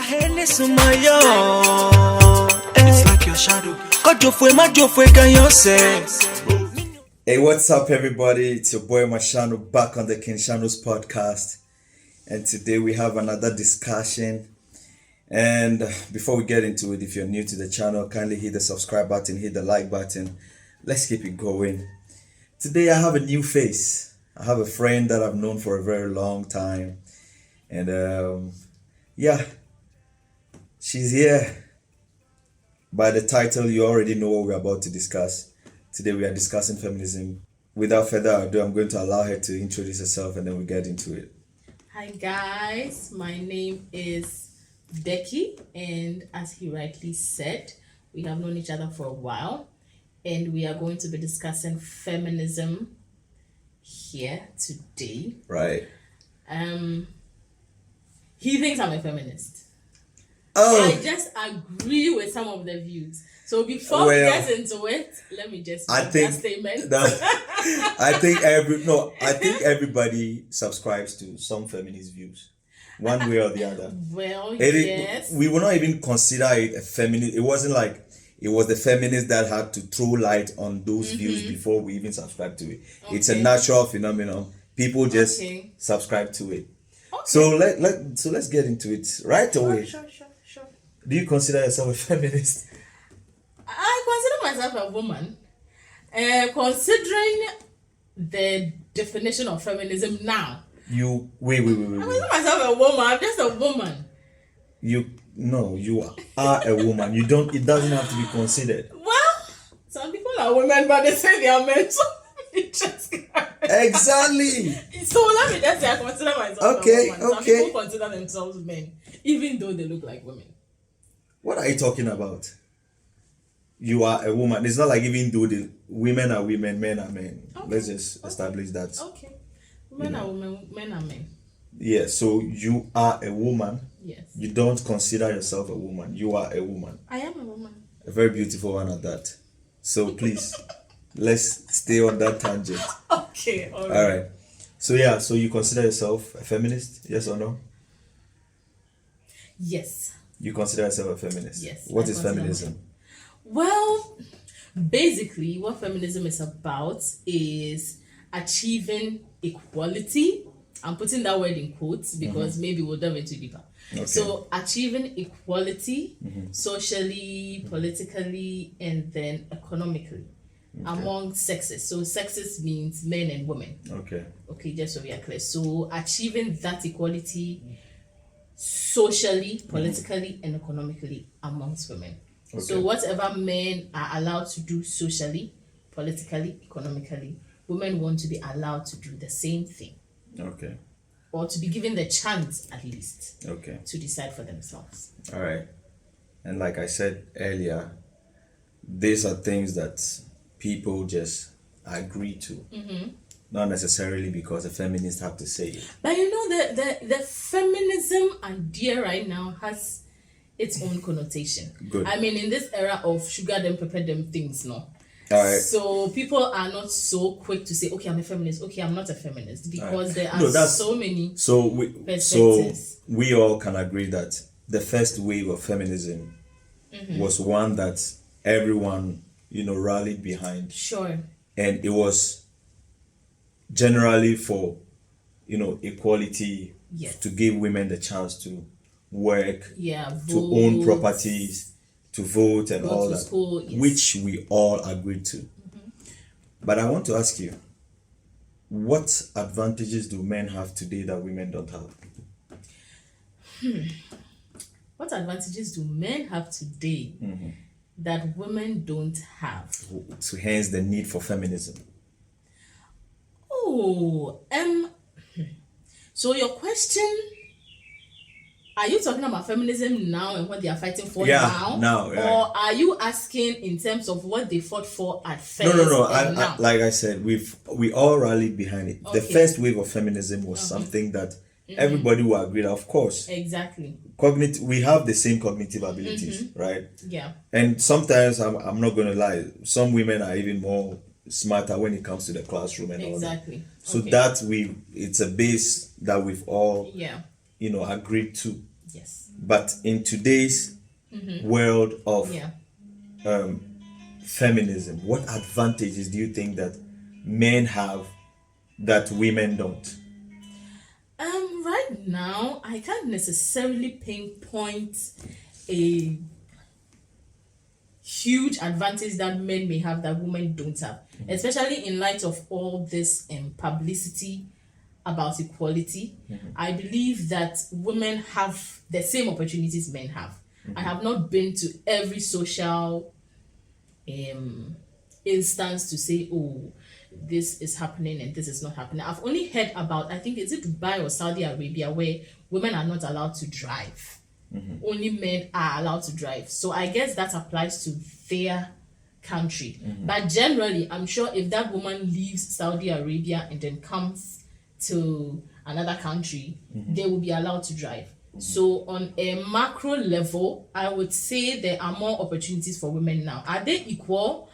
It's like your shadow. Hey, what's up, everybody? It's your boy Mashano back on the King Shano's podcast, and today we have another discussion. And before we get into it, if you're new to the channel, kindly hit the subscribe button, hit the like button. Let's keep it going. Today I have a new face. I have a friend that I've known for a very long time, and yeah, she's here. By the title, you already know what we're about to discuss. Today we are discussing feminism. Without further ado, I'm going to allow her to introduce herself and then we get into it. Hi guys, my name is Becky, and as he rightly said, we have known each other for a while, and we are going to be discussing feminism here today. Right. He thinks I'm a feminist. Oh, I just agree with some of the views. So before we get into it, let me just make that statement. I think everybody subscribes to some feminist views, one way or the other. Well, yes. We will not even consider it a feminist. It wasn't like it was the feminists that had to throw light on those views before we even subscribe to it. Okay. It's a natural phenomenon. People just subscribe to it. Okay. So let's get into it right away. Sure. Do you consider yourself a feminist? I consider myself a woman. Considering the definition of feminism now. Wait. I consider myself a woman. I'm just a woman. You are a woman. It doesn't have to be considered. Well, some people are women, but they say they are men. So exactly. So let me just say I consider myself a woman. Some people consider themselves men, even though they look like women. What are you talking about? You are a woman. It's not like even though the women are women, men are men. Okay. Let's just establish that. Okay. Women are women, men are men. Yeah, so you are a woman. Yes. You don't consider yourself a woman. You are a woman. I am a woman. A very beautiful one at that. So please, let's stay on that tangent. Okay, all right. So you consider yourself a feminist? Yes or no? Yes. You consider yourself a feminist? Yes. What is feminism? Well, basically, what feminism is about is achieving equality. I'm putting that word in quotes because maybe we'll dive into deeper. Okay. So, achieving equality socially, politically, and then economically among sexes. So, sexes means men and women. Okay, just so we are clear. So, achieving that equality socially, politically, and economically amongst women. Okay. So whatever men are allowed to do socially, politically, economically, women want to be allowed to do the same thing. Okay. Or to be given the chance, at least, to decide for themselves. All right. And like I said earlier, these are things that people just agree to. Not necessarily because the feminists have to say it. But you know, the feminism idea right now has its own connotation. Good. I mean, in this era of sugar them, prepare them things, no? All right. So people are not so quick to say, okay, I'm a feminist. Okay, I'm not a feminist. Because there are so many perspectives. We all can agree that the first wave of feminism was one that everyone, rallied behind. Sure. And it was generally for equality, to give women the chance to work, to own properties, to vote and all that, school, which we all agreed to. But I want to ask you, what advantages do men have today that women don't have? What advantages do men have today that women don't have? So hence the need for feminism. So your question, are you talking about feminism now and what they are fighting for now? Or are you asking in terms of what they fought for at first? No. I, like I said, we all rallied behind it. Okay. The first wave of feminism was something that everybody will agree. Of course. Exactly. We have the same cognitive abilities, right? Yeah. And sometimes I'm not gonna lie, some women are even more smarter when it comes to the classroom and all that. So it's a base that we've all agreed to. Yes. But in today's world of Yeah. feminism, what advantages do you think that men have that women don't? Right now, I can't necessarily pinpoint a huge advantage that men may have that women don't have, especially in light of all this publicity about equality. I believe that women have the same opportunities men have. I have not been to every social instance to say, oh, this is happening and this is not happening. I've only heard about, I think, is it Dubai or Saudi Arabia, where women are not allowed to drive. Only men are allowed to drive. So I guess that applies to their country. But generally, I'm sure if that woman leaves Saudi Arabia and then comes to another country, they will be allowed to drive. So on a macro level, I would say there are more opportunities for women now. Are they equal?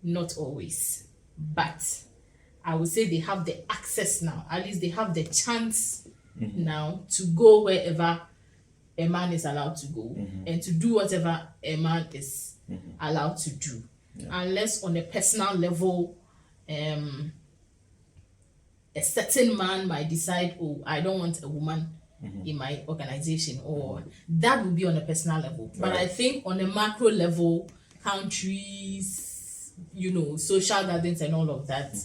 Not always. But I would say they have the access now. At least they have the chance now to go wherever a man is allowed to go and to do whatever a man is allowed to do. Unless on a personal level, a certain man might decide, oh, I don't want a woman in my organization, or that would be on a personal level. But I think on a macro level, countries, social gatherings and all of that,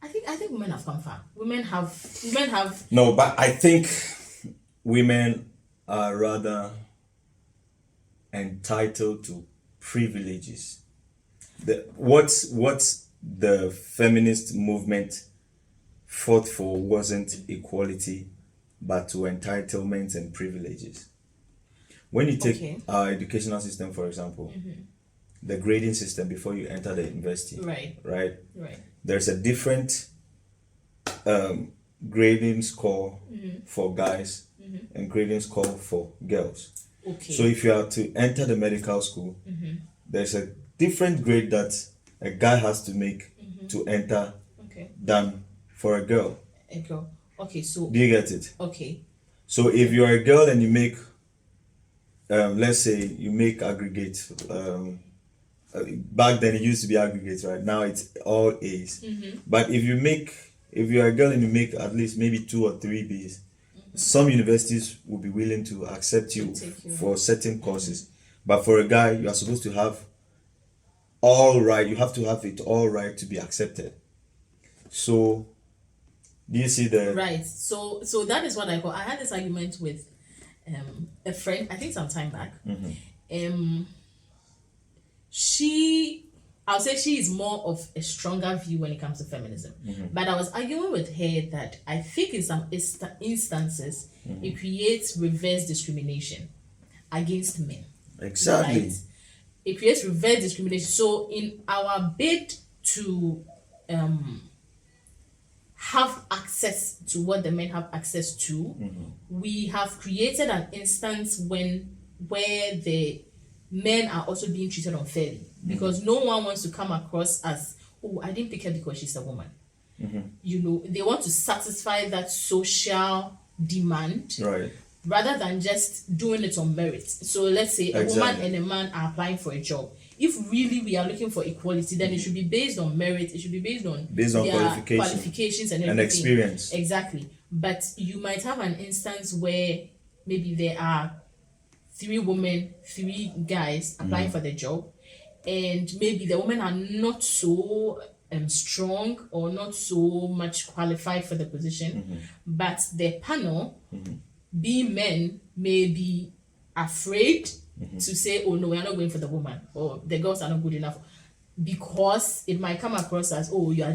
I think women have come far. Women have No, but I think women are rather entitled to privileges. What's the feminist movement fought for wasn't equality, but to entitlements and privileges. When you take our educational system, for example, the grading system before you enter the university, right? There's a different grading score for guys and grading score for girls. So if you are to enter the medical school, there's a different grade that a guy has to make to enter than for a girl. So do you get it? So if you're a girl and you make let's say you make aggregate, back then it used to be aggregate, right? Now it's all A's. But if you're a girl and you make at least maybe 2 or 3 B's, some universities will be willing to accept you for certain courses. But for a guy, you are supposed to have all right. You have to have it all right to be accepted. So do you see the right? So that is what I had this argument with a friend, I think some time back. I'll say she is more of a stronger view when it comes to feminism. But I was arguing with her that I think in some instances it creates reverse discrimination against men. Exactly. Right? It creates reverse discrimination. So in our bid to have access to what the men have access to, we have created an instance where the men are also being treated unfairly, because no one wants to come across as, oh, I didn't pick her because she's a woman. They want to satisfy that social demand, right, rather than just doing it on merit. So let's say a woman and a man are applying for a job. If really we are looking for equality, then it should be based on merit. It should be based on their qualifications and everything. And experience. Exactly. But you might have an instance where maybe there are 3 women, 3 guys applying for the job, and maybe the women are not so strong or not so much qualified for the position, but the panel, being men, may be afraid to say, oh no, we are not going for the woman, or the girls are not good enough, because it might come across as, oh, you are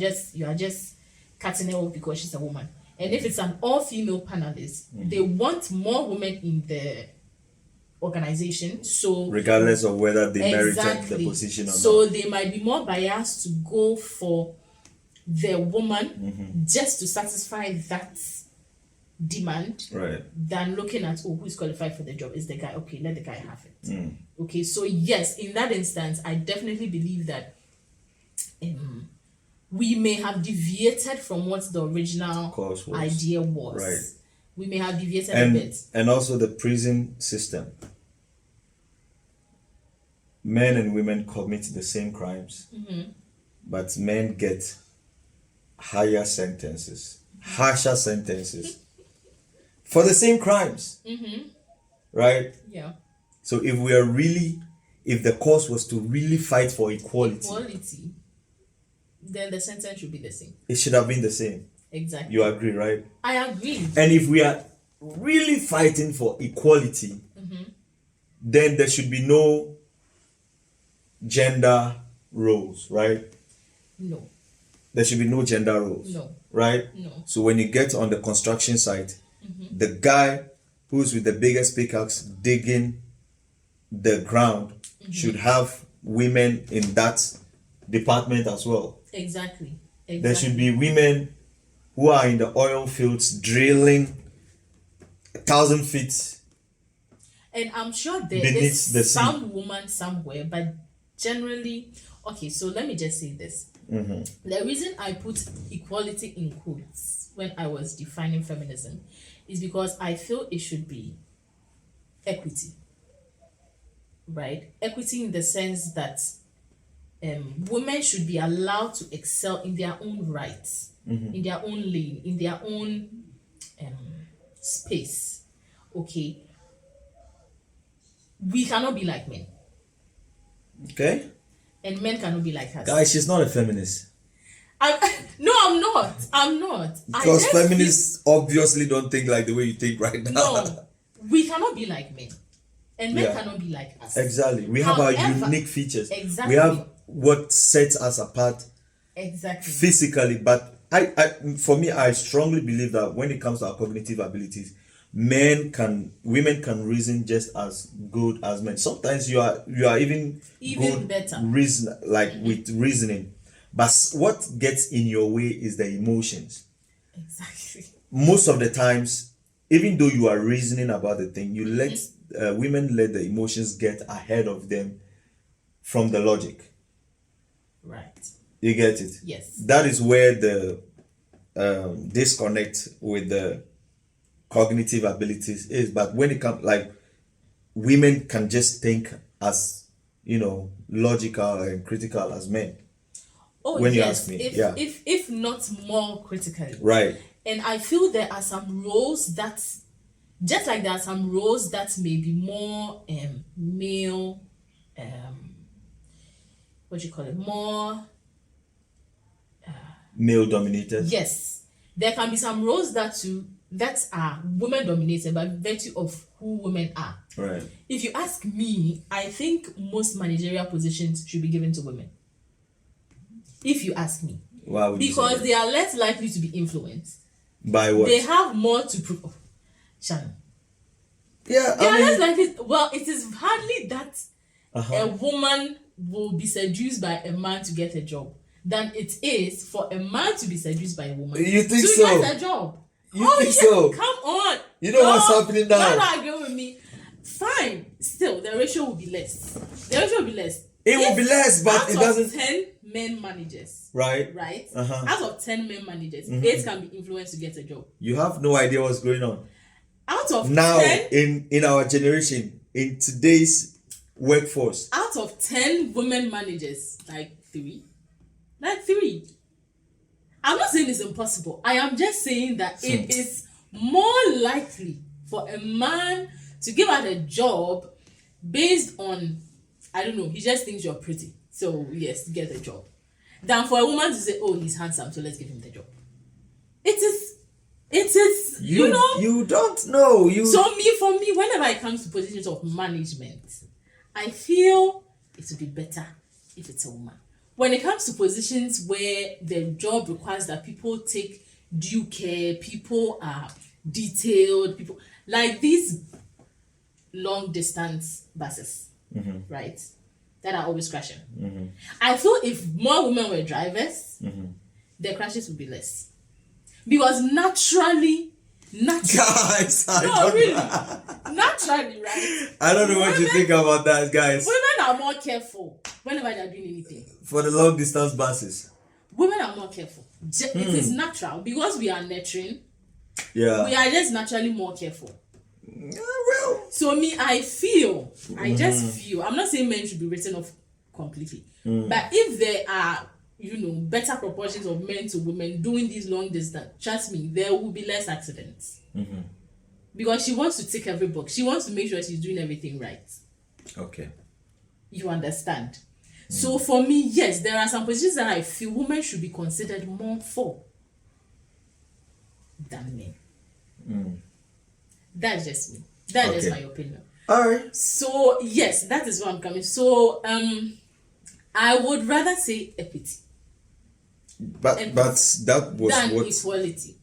just cutting her off because she's a woman. And if it's an all-female panelist, they want more women in the organization, so regardless of whether they merited the position or not. So they might be more biased to go for the woman just to satisfy that demand, right, than looking at, oh, who's qualified for the job? Is the guy? Okay, let the guy have it. Okay, so yes, in that instance, I definitely believe that we may have deviated from what the original idea was. Right. we may have deviated a bit. And also the prison system. Men and women commit the same crimes, but men get higher sentences, harsher sentences for the same crimes. Right? Yeah. So if the cause was to really fight for equality, then the sentence should be the same. it should have been the same. Exactly. You agree, right? I agree. And if we are really fighting for equality, then there should be no gender roles, right? No. There should be no gender roles. No. Right? No. So when you get on the construction site, the guy who's with the biggest pickaxe digging the ground should have women in that department as well. Exactly. There should be women who are in the oil fields drilling 1,000 feet. And I'm sure there beneath is the sea. some woman somewhere, but generally, okay, so let me just say this. The reason I put equality in quotes when I was defining feminism is because I feel it should be equity, right? Equity in the sense that women should be allowed to excel in their own rights, in their own lane, in their own space. Okay, we cannot be like men. Okay? And men cannot be like us. Guys, she's not a feminist. No, I'm not. I'm not. Because feminists obviously don't think like the way you think right now. No, we cannot be like men. And men Yeah. cannot be like us. Exactly. We have However, our unique features. exactly. We have what sets us apart Exactly. physically. But for me, I strongly believe that when it comes to our cognitive abilities, women can reason just as good as men. Sometimes you are even good better. with reasoning. But what gets in your way is the emotions. Exactly. Most of the times, even though you are reasoning about the thing, you let women let the emotions get ahead of them from the logic. Right. You get it? Yes. That is where the disconnect with the cognitive abilities is. But when it comes, like, women can just think as, logical and critical as men. Oh, when yes. you ask me, if not more critically. Right. And I feel there are some roles that, just like there are some roles that may be more male, more male dominated. Yes, there can be some roles that are women dominated by virtue of who women are. Right. If you ask me, I think most managerial positions should be given to women. If you ask me. Why would you say Because that? they are less likely to be influenced. By what? They have more to prove. Oh, Shannon. Yeah, They are less likely. Well, it is hardly that Uh-huh. a woman will be seduced by a man to get a job than it is for a man to be seduced by a woman You think to so? get a job. You think so? Come on. You know what's happening now? You're not agreeing with me. Fine. Still, the ratio will be less. It will be less, but it doesn't. Out of 10 men managers, Right. out of 10 men managers, 8 can be influenced to get a job. You have no idea what's going on. Out of Now, 10, in our generation, in today's workforce. out of 10 women managers, like 3. I'm not saying it's impossible. I am just saying that it is more likely for a man to give out a job based on, I don't know, he just thinks you're pretty, so yes, get a job, than for a woman to say, oh, he's handsome, so let's give him the job. It is, you know. You don't know. So for me, whenever it comes to positions of management, I feel it would be better if it's a woman. When it comes to positions where the job requires that people take due care, people are detailed, people like these long distance buses, right? That are always crashing. I feel if more women were drivers, the crashes would be less. Because naturally, Guys, naturally, right? I don't know what you think about that, guys. Women are more careful whenever they're doing anything. For the long distance buses. Women are more careful. It is natural because we are nurturing. Yeah. We are just naturally more careful. Well. So me, I just feel, I'm not saying men should be written off completely, but if there are, better proportions of men to women doing these long distance, trust me, there will be less accidents. Because she wants to tick every box. She wants to make sure she's doing everything right. Okay. You understand? So for me, yes, there are some positions that I feel women should be considered more for than men. That's just me. That's just my opinion. All right. So yes, that is where I'm coming. So I would rather say equity. But that was than what equality.